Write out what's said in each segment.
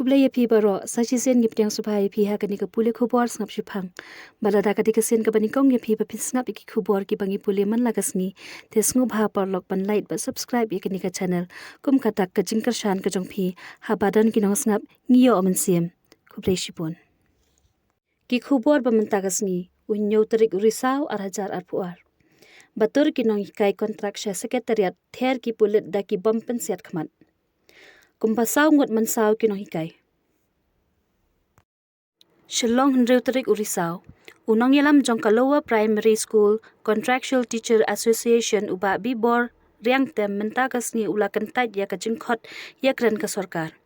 Kublaya pi baro sachi sen ngip tiang subai pi ha kani ka pule khubor ngap shipang balada ka dikasen ka bani kong ya pi pa pis ngap iki khubor ki bangi pule man lagasni te sngu bha par lok ban like ba subscribe ye kani ka channel kum ka tak ka jingkar shan ka jong phi ha badan ki nong ngap ngiyo aman sim kublay shipon ki khubor ba man tagasni unyo tarik risaw ar hajar ar puar batur ki Nonghikai kontrak sha sekretariat ther ki pulit da ki bampen siat khmat Kumba ngut mynsaw ki Nonghikai Shillong Hendrew Tarik Urisaw Unong yalam jongka Lower Primary School Contractual Teacher Association uba bibor riang tem mentakas ni ula kentaj ya ka jingkhot yakren ka sarkar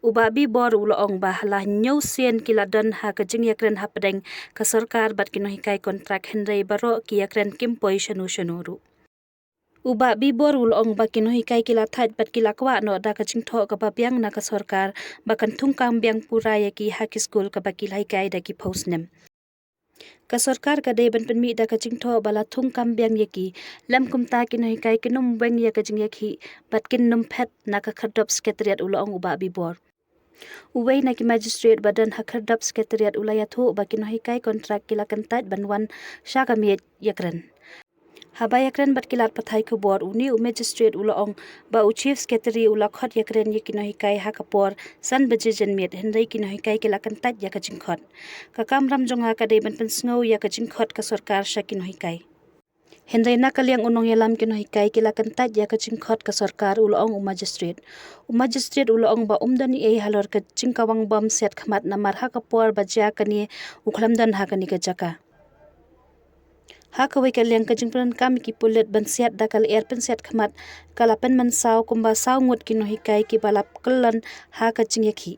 uba bibor uloong ba halah nyau sien kiladan ha ka jing yakren ha pedeng ka sarkar bat ki Nonghikai kontrak Henry baro ki yakren kimpoi shanu uba bibor ulong ba ki Nonghikai kila that bat kila kwa no da ka jingtho ka ba biang na ka sarkar ba kan thungkam biang pura ya ki haki school ka ba ki Nonghikai da ki postnem ka sarkar ka dei ban penmi da ka jingtho bala thungkam biang ya ki lam kumta ki Nonghikai ki num beng ya ka jing ya ki bat kin num phet na ka khardop sekretariat ulong uba bibor uwei na ki magistrate badan ha khardop sekretariat ulaya thu ba ki Nonghikai kontrak kila kantat banwan sha ka miet yakren Haba yakren bat kilat pathai khubor uni magistrate ulaong ba u chief secretary ula khot yakren ye ki Nonghikai ha kapor san baje janmet Henry ki Nonghikai kila kantat ya ka jingkhot ka kamram jonga ka dei ban pen sngo ya ka jingkhot ka sarkar sha ki Nonghikai Henry na kaliang unong yalam ki Nonghikai kila kantat ya ka jingkhot ka sarkar ulaong magistrate ulaong ba umdani ei halor ka jingkawang bam set khmat namar ha kapor baja kani ukhlamdan ha kani ka jaka ha kawai kaliang ka jingpran kam ki pulet ban siat da kal air pen siat khmat kalapen mynsaw kumba saw ngut ki Nonghikai ki balap kellan ha ka jingyakhi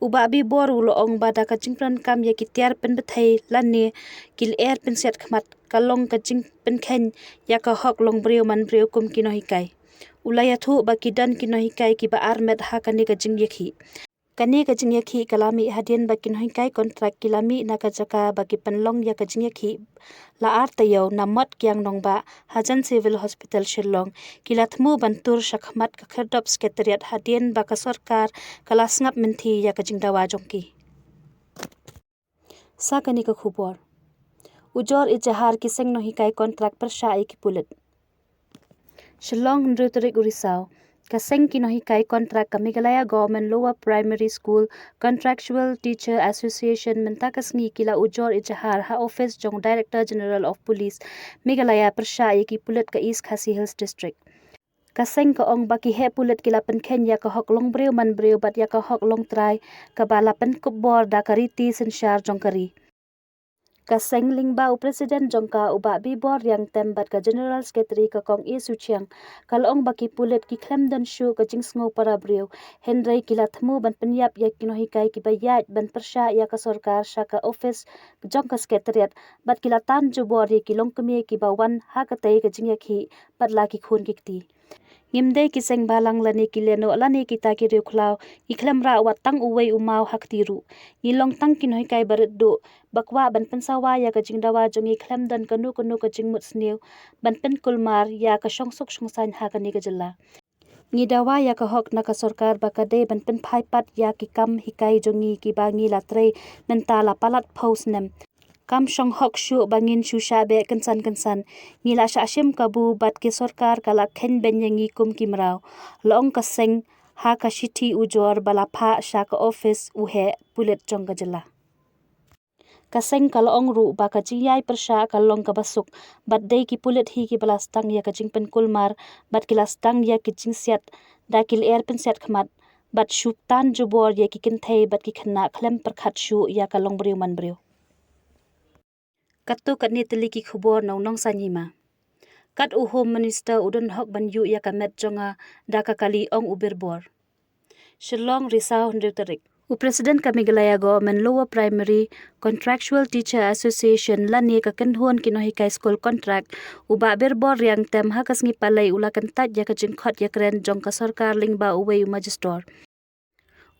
uba bi bor uloong ba da ka jingpran kam ya ki tiar pen bethai lanne kil air pen siat khmat kalong ka jing pen khen ya ka hok long breu man breu kum ki Nonghikai ulaya thu ba ki dan ki Nonghikai ki ba armet ha ka ni ka jingyakhi kani ka jingyakhi kalami hadien ba ki Nonghikai kontrak kilami na ka jaka ba ki panlong ya ka jingyakhi la ar tayo na mot kyang nongba hajan civil hospital Shillong kilathmu bantur shakhmat ka khardop sekretariat hadien ba ka sarkar kala snap minthi ya ka jingdawa jongki sa kani ka khubor ujor ijahar ki seng Nonghikai kontrak persha ki pulit Shillong Hendrew Tarik Urisaw Kaseng ki Nonghikai kontrak ka Meghalaya Government Lower Primary School Contractual Teacher Association mentakas ngi kila ujor ijahar ha office jong Director General of Police Meghalaya persha ki pulit ka East Khasi Hills District Kaseng ka ong baki he pulit kila pen Kenya ka hok long breu man breu bat ya ka hok long try ka bala pen kubor da kariti sensyar jong kari Kaseng lingba u president jongka uba bibor yang tembat ka general secretary ka kong isu chiang kalong baki pulit ki klemdan shu ka jingsngo para breu Henry kila thmu ban penyap ya ki Nonghikai ki bayat ban persha ya ka sarkar sha ka office jong ka secretariat bat kila tan jubor ye ki longkme ki bawan ha ka tai ka jingyakhi patla ki khun kikti ngimdei ki seng balang lani ki leno lani ki ta ki rukhlaw ki khlamra wa tang uwei umau haktiru ngilong tang ki Nonghikai barit do bakwa ban pensawa ya ka jingdawa jongi khlamdan kanu ka jingmut snew ban pen kulmar ya ka shongsuk shongsan ha ka ni ka jilla ngidawa ya ka hok na ka sarkar ba ka de ban pen phai pat ya ki kam hikai jongi ki bangi latre mentala palat phosnem kam shong hok shu bangin shu shabe kansan ngila sha shim kabu bat ke sarkar kala khen benyangi kum kimraw long ka seng ha ka shithi ujor bala pha sha ka office uhe pulet jong ka jila kaseng kalong ru ba ka jiyai persha kalong ka basuk bat dei ki pulet hi ki balastang ya ka jingpen kulmar bat kilastang ya ki jingsiat da kil air pen set khmat bat shup tan jubor ya ki kinthei bat ki khna khlem perkhat shu ya ka long breu man breu Katu kat ni teli ki khubor nong sanyima. Kat u home minister udun hok ban yu ya kamet jonga da ka kali ong ubirbor. Shillong Risaw Hendrew Tarik. U President ka Meghalaya Government Lower Primary Contractual Teacher Association lani ka kenhuan ki Nonghikai School Contract uba birbor riang tem hakas ngi palai ula kantat ya ka jingkhot ya kren jong ka sarkar lingba uwei magistrate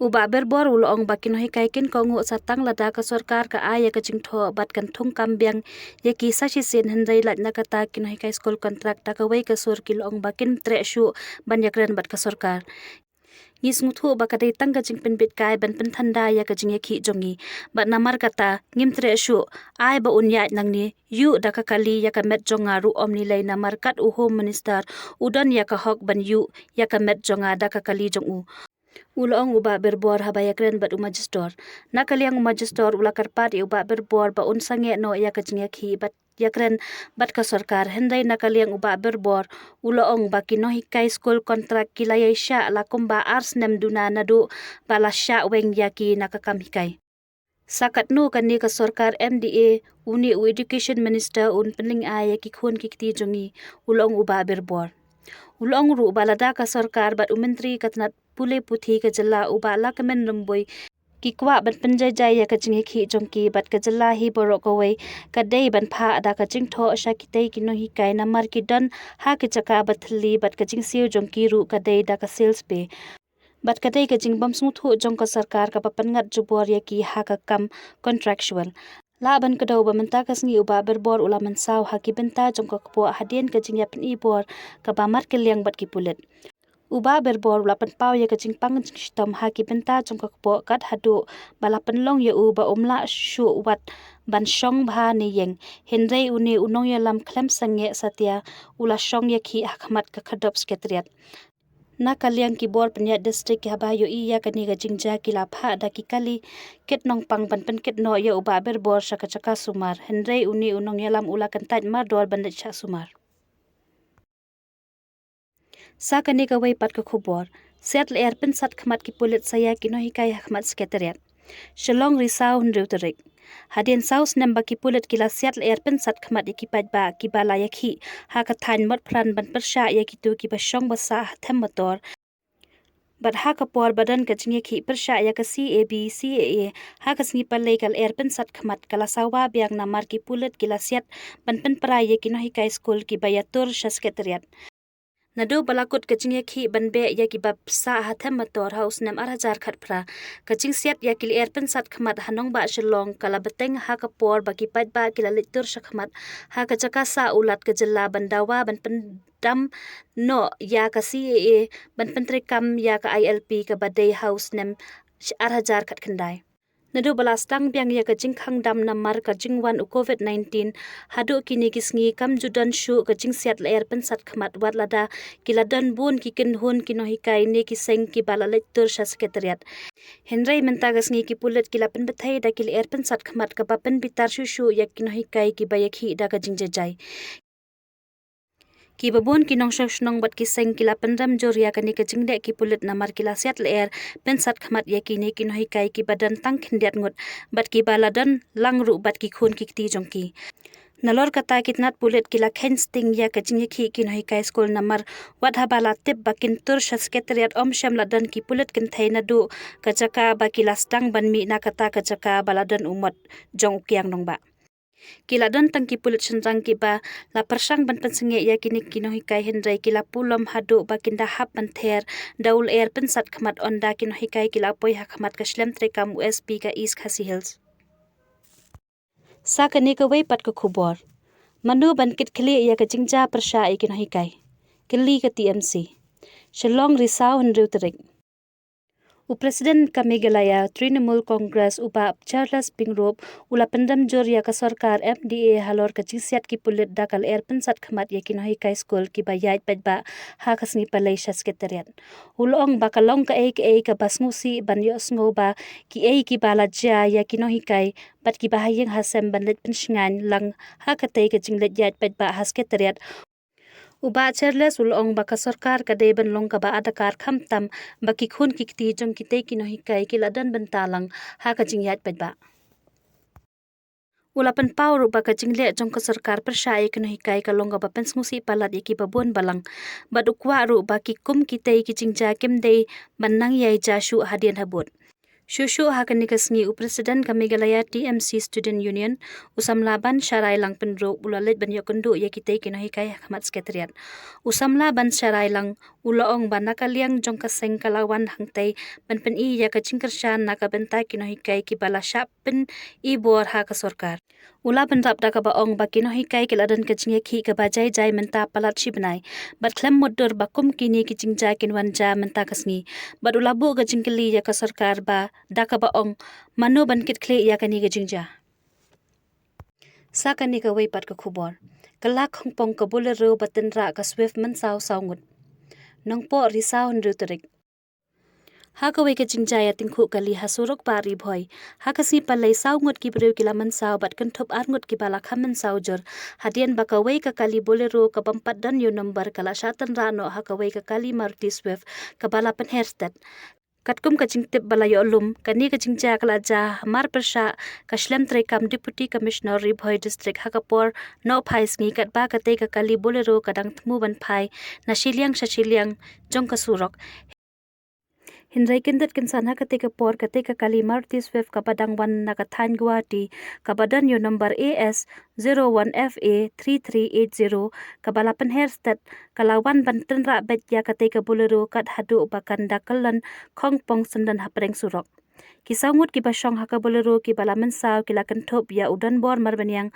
uba berbor ulong ba ki Nonghikai kin kongu satang lada ka sarkar ka aya ka jingtho bat kan thung kambyang yaki sashi sin Henry lat na kata ki Nonghikai school contract ta ka wei ka sur ki long ba kin tre shu ban yakren bat ka sarkar ngis nguthu ba kadai tang ka jing pen bit kai ban pen thanda ya ka jing khi jongi ba namar kata ngim tre shu ai ba unya nang ni yu da ka kali ya ka met jonga ru omni lai namar kat u home minister udan ya ka hok ban yu ya ka met jonga da ka kali jong u ulong uba berbor habaya kren bat umajistor nakaliang umajistor ula karpat uba berbor ba unsange no ya ka jing khi bat yakren bat ka sarkar hendai nakaliang uba berbor ulong ba Nonghikai school kontrak kilaya sha la Kumba ars nem duna nadu bala sha weng yaki nakakam hikai sakat no kani ka sarkar MDA uni u education minister un penling ay ki khun ki ti jongi ulong uba berbor ulong ru balada ka sarkar bat umentri katnat pule puthi ka jalla uba la kamen lumboi ki kwa ban penjai jai ya ka jingi khi jongki bat ka jalla hi borok kawai ka dei ban pha ada ka jing tho sha ki tei ki no hi kai na mar ki don ha ki chaka bathli bat ka jing siu jongki ru ka dei da ka sales pe bat ka dei ka jing bam smu thu jong ka sarkar ka papan ngat jubor ya ki ha ka kam contractual la ban ka dau ba menta ka sngi uba berbor ula mynsaw ha ki benta jong ka kpo hadien ka jing ya pen i bor ka ba mar ke liang bat ki pulet uba berbor ula pen pau ya ka jing pang jing stom ha ki benta jong ka kpo kat hadu bala pen long ya u ba umla shu wat ban shong bha ni yeng henrei uni unong ya lam klem sange satya ula shong ya khi hakmat ka khadop sekretariat na kaliang ki bor penya district ya ba yo i ya kani ga jingja ki la pha da ki kali ket nong pang ban pen ket no ya uba berbor shaka chaka sumar henrei uni unong ya lam ula kan taj mar dor ban cha sumar sa kani ka wei pat ka khubor set ler pen sat khmat ki pulit saya ki no hikai hakmat sekretariat Shillong risau hundru terik hadien saus namba ki pulit kila siat ler pen sat khmat ki paj ba ki bala ya khi ha ka than mot pran ban persha ya ki tu ki basong basa them motor bat ha ka por badan ka jinge khi persha ya ka CAA ha ka sngi palai kal er pen sat khmat kala sawa biang namar ki pulit kila siat ban pen pra ya ki no hikai school ki bayatur sekretariat Nado balakut kaching yakhi banbe yaki bab sa hathem motor house nam 8000 khat phra kaching siat yakil erpen sat khmat hanong ba Shillong kala beteng ha ka por baki pat ba kila litur shakhmat ha ka chaka sa ulat ka jalla bandawa ban pendam no ya ka CAA ban pentri kam ya ka ILP ka badai house nam 8000 khat khandai Nado balastang biang ya ka jingkhang dam namar ka jingwan u COVID-19 hadu kini kisngi kam judan shu ka jingsiat ler pen sat khmat wat lada kiladan bun ki kin hun ki no hikai ne ki seng ki bala lectur sha sekretariat henrei menta gasngi ki pulet kila pen bethai da kil er pen sat khmat ka papen bitar shu shu ya ki no hikai ki bayakhi da ka jingje jai ki babon ki nong shnong bat ki seng kila pendam joria kani ka jingde ki pulit namar kila siat ler pen sat khmat ya ki ne ki no hikai ki badan tang khindiat ngut bat ki baladan langru bat ki khun ki ti jongki nalor kata kitnat pulit kila khen sting ya ka jingi khi ki no hikai school namar wat habala tip bakin tur sekretariat om sham ladan ki pulit kin thaina du ka chaka ba kila stang ban mi na kata ka chaka baladan umot jong kyang nong ba Kila don tangki pulit senjang ki ba la persang ban pensenge ya kini kino hikai henrai kila pulom hadu ba kinda hap banther daul air pensat khmat onda kino hikai kila poi hakmat ka shlem trekam USP ka East Khasi Hills sa kani ka wei pat ka khubor manu ban kit khli ya ka jingja persha i kino hikai kili ka TMC Shillong risau hundru terik Presiden Kamigalaya Trinamool Congress upa Charles Pingrop ula pendam joria ka sarkar MDA halor ka jisiat ki pulit dakal er pensat khmat yakin hikai school ki bayat pajba ha khasngi palai sekretariat ulong bakalong ka ka basngusi ban yosngo ba ki ki bala ja yakin hikai bat ki bahayeng hasem banlet pensngan lang ha katai ka jinglet yat pajba ha sekretariat Uba Charles ulong baka sarkar ka deben long ka ba adakar khamtam baki khun kikti jong kitei kino hikai kiladan bentalang ha ka jingyat padba Ulapan pau baka jingle jong ka sarkar persai kino hikai ka long ka ba pensngusi palat yaki babon balang badukwa ru baki kum kitei ki jingja kimdei banang yai jashu hadian habut Shushu hakani kasngi Presiden Kamigalaya TMC Student Union usamla ban syarai lang pendro ulalet ban yokundu ya kitei kino hikai hakmat sekretariat usamla ban syarai lang ulaong ban nakaliang jong kaseng kalawan hangtai ban pen i ya ka jingkershan naka bentai kino hikai ki bala syap pen i bor ha ka sarkar Ula benrap da kaba ong baki Nonghikai keladan kecing ki kaba jai menta palat si benai. Bat klem motor bakum kini kicing jai kinwanja menta kasni. Bat ula bu kecing keli ya ka sarkar ba da kaba ong mano ban kit kle ya kani kecing ja. Sa kani ka wei pat ka khubor. Kelak hongpong ka bolero batin ra ka swift mynsaw ngut. Nongpo risau henru terik. Haka wei kecing jaya tingku kali hasuruk pari boy. Haka si palai saw ngut ki beriu kila mynsaw bat kentup ngut ki bala ka mynsaw jor. Hadian baka wei ka kali bolero ka pampat dan yo number kala syatan rano haka wei ka kali Maruti Swift ka bala penherstet. Katkum kacing tip bala yo olum kani kacing jaya kala ja mar persya ka shlem trekam Deputy Commissioner Ribhoy District Hakapor no phais ngi kat ba ka te ka kali bolero kadang temu ban phai na shiliang jong ka surok. Hindai kindat kinsan ha katika por katika kali Maruti Swift kapadang wan nakathan Guwahati kabadan yo number AS 01FA 3380 kabalapan herstat kalawan banten ra bet ya katika bolero kat hadu bakan dakalan kongpong sendan hapreng surok. Kisangut kibasong haka bolero kibala mynsaw kila kentop ya udan bor marbanyang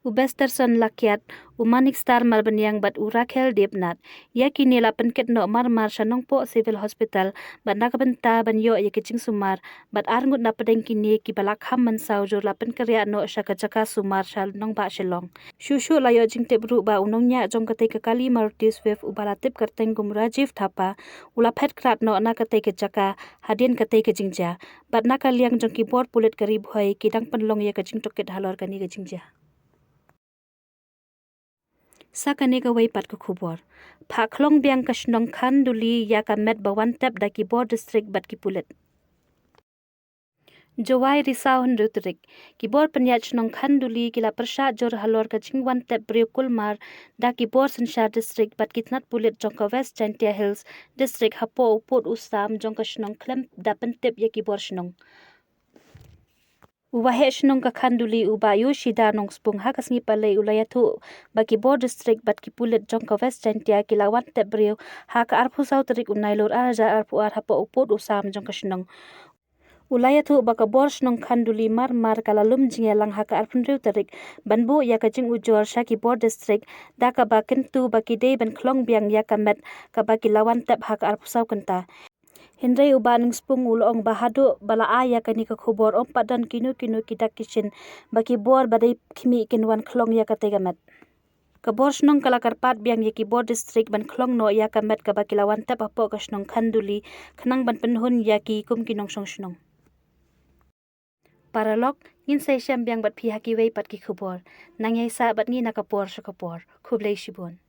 Ubesterson lakyat umanik star marbanyang bat urakel depnat ya kini la penkit no marmar shanongpo civil hospital bat nakabenta banyo ya kicing sumar bat arngut na pedeng kini ki balak ham mynsaw jor la penkerya no shaka jaka sumar shal nong ba shilong shushu la yo jing tip ru ba unongnya jong kate ka kali Maruti Swift ubala tip kerteng gum Rajiv Thapa ula phet krat no na kate ka jaka hadien kate ka jingja bat nakaliang jong ki bor pulit karib hoi kidang penlong ya ka jing toket halor kani ka jingja. Sa kani ka wei pat ka khubor. Phah khlong biang ka shnong khan duli ya ka met bawan tep da ki bor district bat ki pulit. Jawai risau henru terik. Ki bor penyat shnong khan duli kila persya jor halor ka jingwan tep beriu kulmar da ki bor sensyar district bat kitnat pulit jong ka West Chantia Hills district hapo uput usam jong ka shnong klem da pentip ya ki bor shnong. Uwahe shnong ka khanduli uba yu shida nong spung ha kasngi palai ulayathu baki bor district bat ki pulit jong ka West Chantia kilawan tebriu ha ka arpu sau terik unailur araja arpu ar hapa uput usam jong ka shnong. Ulayathu baka bor shnong khanduli mar kalalum jingelang ha ka arpun riu terik banbu ya ka jing ujor shaki bor district da ka bakin tu baki day ban khlong biang ya ka met ka baki lawan tep ha ka arpu sau kenta. Hindai ubaning spung ulong bahadu bala aya kani ka khubor om padan kinu kidak kishin baki bor badai kimi kinwan khlong ya kategamet. Kabor shnong kala karpat biang ya ki bor district ban khlong no ya kamet ka baki lawan tep apo ka shnong khanduli khnang ban penhun ya ki kum kinong shong shnong. Paralog ngin sai syam biang bat phi haki wei pat ki khubor nangyai sa bat ngi nakapor shakapor khublei shibon.